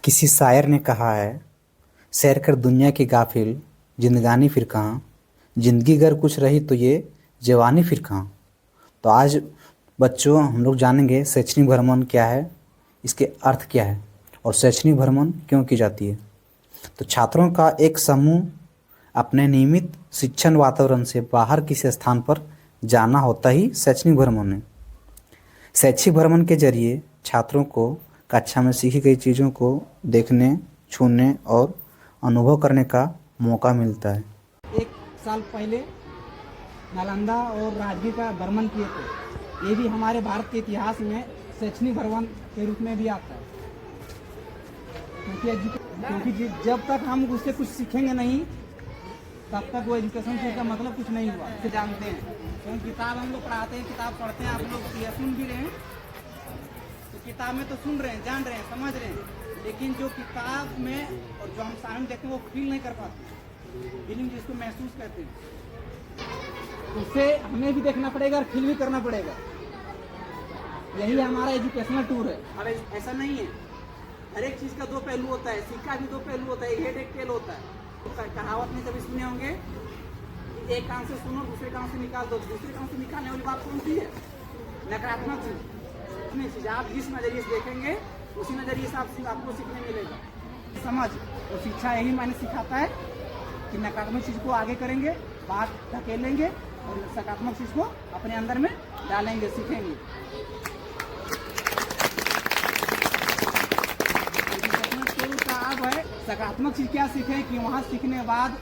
किसी शायर ने कहा है, सैर कर दुनिया की गाफिल, जिंदगानी फिर कहाँ। जिंदगी अगर कुछ रही तो ये जवानी फिर कहाँ। तो आज बच्चों हम लोग जानेंगे शैक्षणिक भ्रमण क्या है, इसके अर्थ क्या है और शैक्षणिक भ्रमण क्यों की जाती है। तो छात्रों का एक समूह अपने नियमित शिक्षण वातावरण से बाहर किसी स्थान पर जाना होता ही शैक्षणिक भ्रमण है। शैक्षिक भ्रमण के जरिए छात्रों को कक्षा में सीखी गई चीज़ों को देखने, छूने और अनुभव करने का मौका मिलता है। एक साल पहले नालंदा और राजगीर का भ्रमण किए थे। ये भी हमारे भारत के इतिहास में शैक्षणिक भ्रमण के रूप में भी आता है, क्योंकि जब तक हम उससे कुछ सीखेंगे नहीं तब तक वो एजुकेशन से का मतलब कुछ नहीं हुआ। इसे जानते हैं क्योंकि किताब हम लोग पढ़ाते हैं, किताब पढ़ते हैं, आप लोग यह सुन भी रहे हैं। तो किताब में तो सुन रहे हैं, जान रहे हैं, समझ रहे हैं, लेकिन जो किताब में और जो हम सामने देखते हैं वो फील नहीं कर पाते। फीलिंग जिसको महसूस करते हैं, उसे हमें भी देखना पड़ेगा और फील भी करना पड़ेगा। यही हमारा एजुकेशनल टूर है। अब ऐसा नहीं है, हर एक चीज का दो पहलू होता है, सिक्का भी दो पहलू होता है, एक हेड एक टेल होता है। कहावत में कभी सुने होंगे, एक कान से सुनो दूसरे कान से निकाल दो। दूसरे कान से निकालने वाली बात कौन सी है? नकारात्मक चीज। आप जिस नजरिए से देखेंगे उसी नजरिए से आपको सीखने मिलेगा। समझ और शिक्षा यही मैंने सिखाता है कि नकारात्मक चीज को आगे करेंगे, बात धकेलेंगे और सकारात्मक चीज को अपने अंदर में डालेंगे, सीखेंगे। सकारात्मक चीज क्या सीखे कि वहाँ सीखने के बाद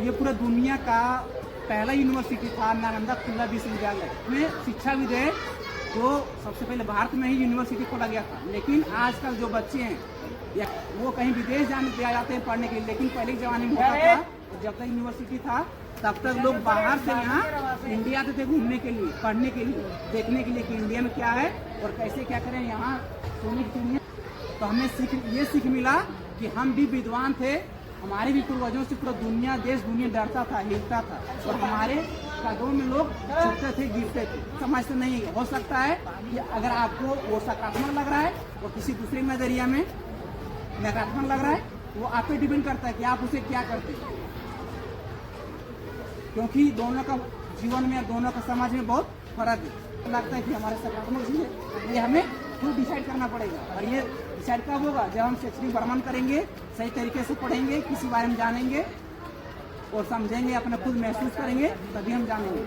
ये पूरा दुनिया का पहला यूनिवर्सिटी था नालंदा खुला विश्वविद्यालय में शिक्षा भी दे। तो सबसे पहले भारत में ही यूनिवर्सिटी खोला गया था, लेकिन आजकल जो बच्चे हैं या वो कहीं विदेश जाते हैं पढ़ने के लिए, लेकिन पहले के जमाने में होता था जब तक यूनिवर्सिटी था तब तक लोग बाहर से यहाँ इंडिया आते थे घूमने के लिए, पढ़ने के लिए, देखने के लिए कि इंडिया में क्या है और कैसे क्या करें यहाँ सोने की दुनिया। तो हमें ये सीख मिला कि हम भी विद्वान थे, हमारे भी पूर्वजों से पूरा दुनिया देश दुनिया डरता था, हिलता था और हमारे कदमों में लोग छुपते थे, गिरते थे। समझते नहीं हो सकता है कि अगर आपको वो सकारात्मक लग रहा है और किसी दूसरे नजरिया में नकारात्मक लग रहा है, वो आप पे डिपेंड करता है कि आप उसे क्या करते हैं। क्योंकि दोनों का जीवन में, दोनों का समाज में बहुत फर्क है। लगता है कि हमारे सकारात्मक चीज है, ये हमें खुद डिसाइड करना पड़ेगा। और ये डिसाइड कब होगा? जब हम शैक्षणिक भ्रमण करेंगे, सही तरीके से पढ़ेंगे, किसी बारे में जानेंगे और समझेंगे, अपना खुद महसूस करेंगे, तभी हम जानेंगे।